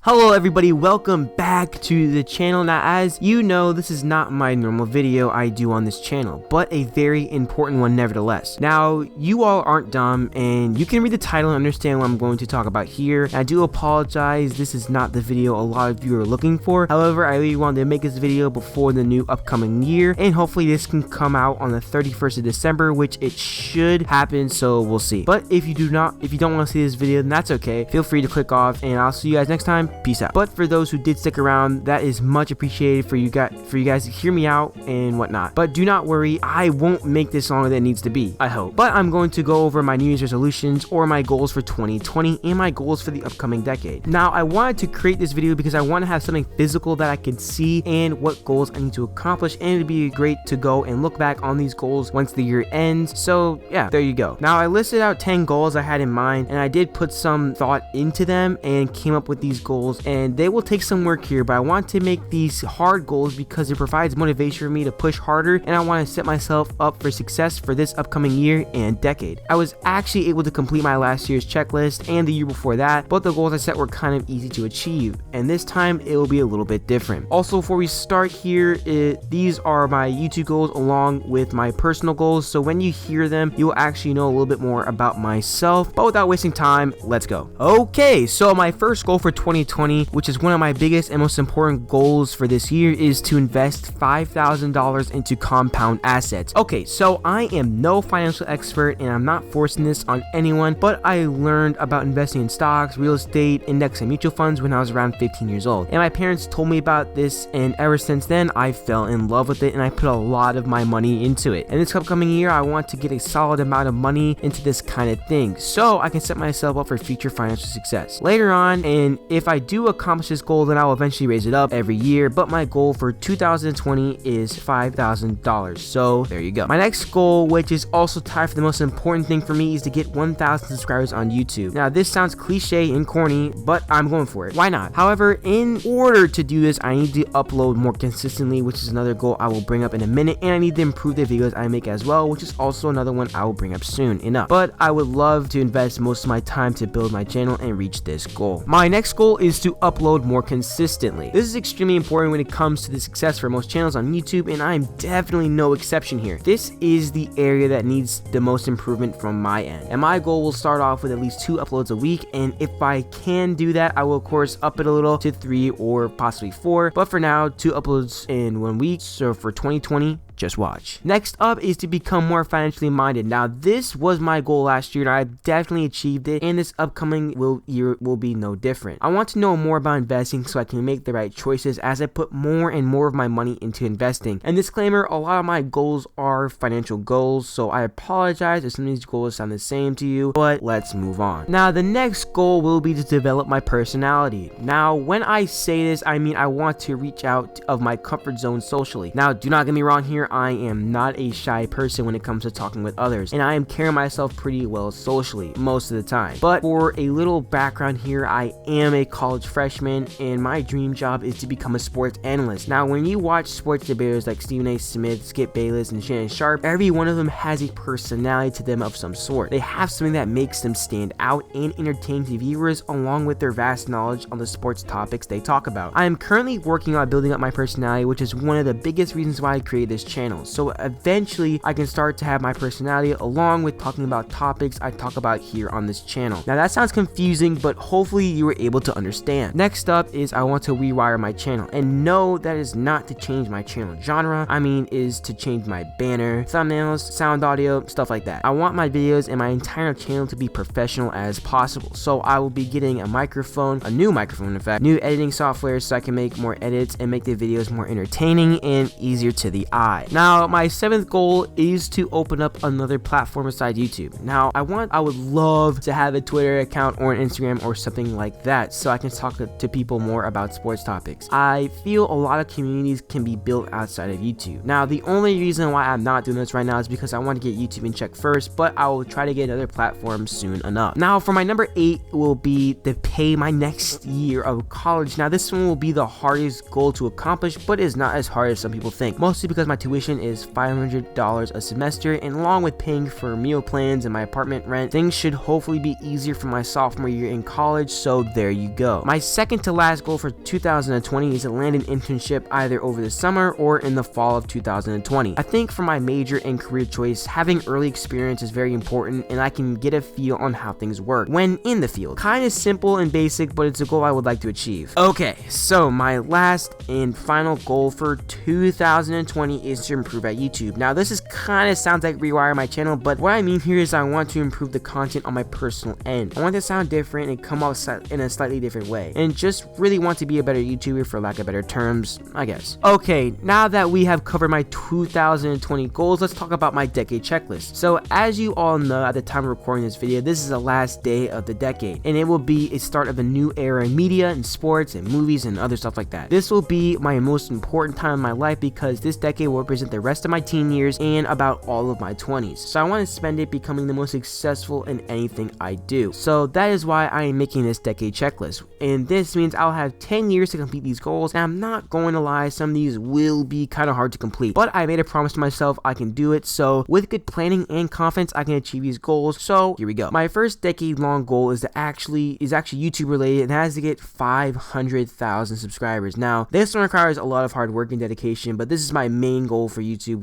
Hello everybody, welcome back to the channel. Now as you know, this is not my normal video I do on this channel, but a very important one nevertheless. Now you all aren't dumb and you can read the title and understand what I'm going to talk about here. I do apologize, this is not the video a lot of you are looking for. However, I really wanted to make this video before the new upcoming year, and hopefully this can come out on the 31st of December, which it should happen, so we'll see. But if you don't want to see this video, then that's okay. Feel free to click off and I'll see you guys next time. Peace out. But for those who did stick around, that is much appreciated for you guys to hear me out and whatnot. But do not worry, I won't make this longer than it needs to be, I hope. But I'm going to go over my New Year's resolutions or my goals for 2020 and my goals for the upcoming decade. Now I wanted to create this video because I want to have something physical that I can see and what goals I need to accomplish, and it'd be great to go and look back on these goals once the year ends. So yeah, there you go. Now I listed out 10 goals I had in mind, and I did put some thought into them and came up with these goals, and they will take some work here, but I want to make these hard goals because it provides motivation for me to push harder, and I want to set myself up for success for this upcoming year and decade. I was actually able to complete my last year's checklist and the year before that, but the goals I set were kind of easy to achieve, and this time it will be a little bit different. Also, before we start here, these are my YouTube goals along with my personal goals, so when you hear them, you'll actually know a little bit more about myself. But without wasting time, let's go. Okay, so my first goal for 2020, which is one of my biggest and most important goals for this year, is to invest $5,000 into compound assets. Okay, so I am no financial expert and I'm not forcing this on anyone, but I learned about investing in stocks, real estate, index and mutual funds when I was around 15 years old. And my parents told me about this, and ever since then I fell in love with it and I put a lot of my money into it. And this upcoming year I want to get a solid amount of money into this kind of thing so I can set myself up for future financial success later on. And if I do accomplish this goal, then I'll eventually raise it up every year, but my goal for 2020 is $5,000. So there you go. My next goal, which is also tied for the most important thing for me, is to get 1,000 subscribers on YouTube. Now this sounds cliche and corny, but I'm going for it. Why not? However, in order to do this, I need to upload more consistently, which is another goal I will bring up in a minute, and I need to improve the videos I make as well, which is also another one I will bring up soon enough. But I would love to invest most of my time to build my channel and reach this goal. My next goal is to upload more consistently. This is extremely important when it comes to the success for most channels on YouTube, and I'm definitely no exception here. This is the area that needs the most improvement from my end, and my goal will start off with at least 2 uploads a week, and if I can do that, I will of course up it a little to 3 or possibly 4, but for now 2 uploads in 1 week. So for 2020, just watch. Next up is to become more financially minded. Now this was my goal last year and I definitely achieved it, and this upcoming year will be no different. I want to know more about investing so I can make the right choices as I put more and more of my money into investing. And disclaimer, a lot of my goals are financial goals, so I apologize if some of these goals sound the same to you, but let's move on. Now the next goal will be to develop my personality. Now when I say this, I mean I want to reach out of my comfort zone socially. Now do not get me wrong here, I am not a shy person when it comes to talking with others, and I am carrying myself pretty well socially most of the time. But for a little background here, I am a college freshman and my dream job is to become a sports analyst. Now when you watch sports debaters like Stephen A. Smith, Skip Bayless, and Shannon Sharpe, every one of them has a personality to them of some sort. They have something that makes them stand out and entertain the viewers, along with their vast knowledge on the sports topics they talk about. I am currently working on building up my personality, which is one of the biggest reasons why I created this channel. So eventually I can start to have my personality along with talking about topics I talk about here on this channel. Now that sounds confusing, but hopefully you were able to understand. Next up is I want to rewire my channel, and no, that is not to change my channel genre. I mean is to change my banner, thumbnails, sound, audio, stuff like that. I want my videos and my entire channel to be professional as possible. So I will be getting a microphone, a new microphone in fact, new editing software so I can make more edits and make the videos more entertaining and easier to the eye. Now my 7th goal is to open up another platform besides YouTube. Now I would love to have a Twitter account or an Instagram or something like that so I can talk to people more about sports topics. I feel a lot of communities can be built outside of YouTube. Now the only reason why I'm not doing this right now is because I want to get YouTube in check first, but I will try to get another platform soon enough. Now for my number 8 will be to pay my next year of college. Now this one will be the hardest goal to accomplish, but is not as hard as some people think, mostly because my tuition tuition is $500 a semester, and along with paying for meal plans and my apartment rent, things should hopefully be easier for my sophomore year in college, so there you go. My second to last goal for 2020 is to land an internship either over the summer or in the fall of 2020. I think for my major and career choice, having early experience is very important, and I can get a feel on how things work when in the field. Kind of simple and basic, but it's a goal I would like to achieve. Okay, so my last and final goal for 2020 is to improve at YouTube. Now this is kind of sounds like rewire my channel, but what I mean here is I want to improve the content on my personal end. I want to sound different and come off in a slightly different way, and just really want to be a better YouTuber, for lack of better terms, I guess. Okay, now that we have covered my 2020 goals, let's talk about my decade checklist. So as you all know, at the time of recording this video, this is the last day of the decade, and it will be a start of a new era in media and sports and movies and other stuff like that. This will be my most important time in my life because this decade will represent the rest of my teen years and about all of my 20s. So I want to spend it becoming the most successful in anything I do. So that is why I am making this decade checklist, and this means I'll have 10 years to complete these goals, and I'm not going to lie, some of these will be kind of hard to complete, but I made a promise to myself I can do it. So with good planning and confidence, I can achieve these goals. So here we go. My first decade long goal is actually YouTube related, and has to get 500,000 subscribers. Now this one requires a lot of hard work and dedication, but this is my main goal for YouTube,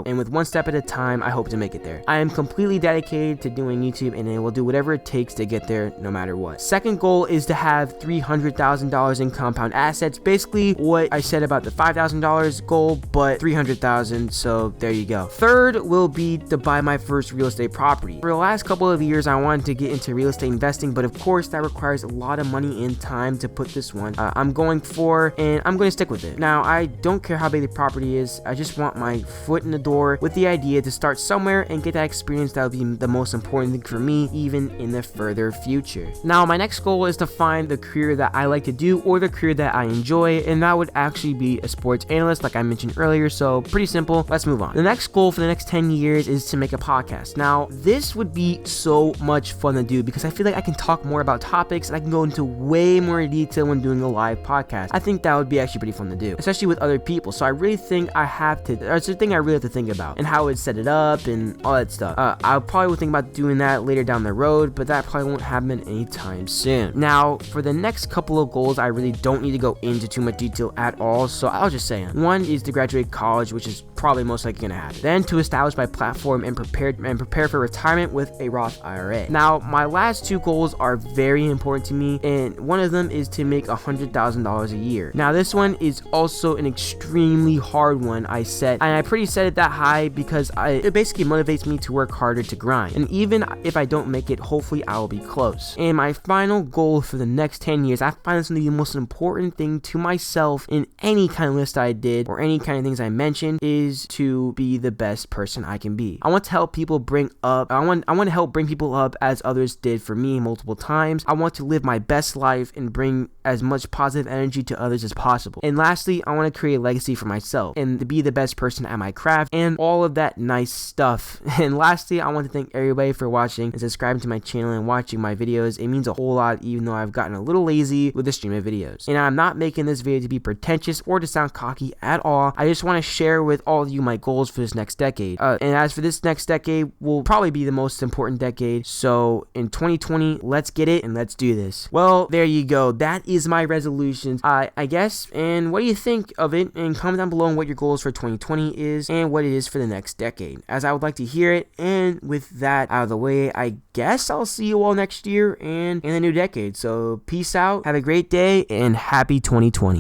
and with one step at a time, I hope to make it there. I am completely dedicated to doing YouTube, and I will do whatever it takes to get there no matter what. Second goal is to have $300,000 in compound assets, basically what I said about the $5,000 goal, but 300,000, so there you go. Third will be to buy my first real estate property. For the last couple of years, I wanted to get into real estate investing, but of course that requires a lot of money and time to put this one I'm going for, and I'm going to stick with it. Now I don't care how big the property is, I just want my foot in the door with the idea to start somewhere and get that experience. That would be the most important thing for me, even in the further future. Now my next goal is to find the career that I like to do, or the career that I enjoy, and that would actually be a sports analyst like I mentioned earlier. So pretty simple. Let's move on. The next goal for the next 10 years is to make a podcast. Now this would be so much fun to do because I feel like I can talk more about topics and I can go into way more detail when doing a live podcast. I think that would be actually pretty fun to do, especially with other people. So I really think it's the thing I really have to think about, and how I would set it up and all that stuff. I probably would think about doing that later down the road, but that probably won't happen anytime soon. Now for the next couple of goals, I really don't need to go into too much detail at all, so I'll just say one is to graduate college, which is probably most likely gonna happen. Then to establish my platform and prepare for retirement with a Roth IRA. Now my last two goals are very important to me, and one of them is to make $100,000 a year. Now this one is also an extremely hard one I set, and I pretty set it that high because it basically motivates me to work harder to grind, and even if I don't make it, hopefully I will be close. And my final goal for the next 10 years, I find this to be the most important thing to myself in any kind of list I did or any kind of things I mentioned, is to be the best person I can be. I want to help people I want to help bring people up as others did for me multiple times. I want to live my best life and bring as much positive energy to others as possible. And lastly, I want to create a legacy for myself and to be the best person at my craft and all of that nice stuff. And lastly, I want to thank everybody for watching and subscribing to my channel and watching my videos. It means a whole lot, even though I've gotten a little lazy with the stream of videos. And I'm not making this video to be pretentious or to sound cocky at all. I just want to share with all of you my goals for this next decade. And as for this next decade, will probably be the most important decade. So in 2020, let's get it and let's do this. Well, there you go. That is my resolutions, I guess. And what do you think of it? And comment down below on what your goals for 2020 is and what it is for the next decade, as I would like to hear it. And with that out of the way, I guess I'll see you all next year and in the new decade. So peace out, have a great day, and happy 2020.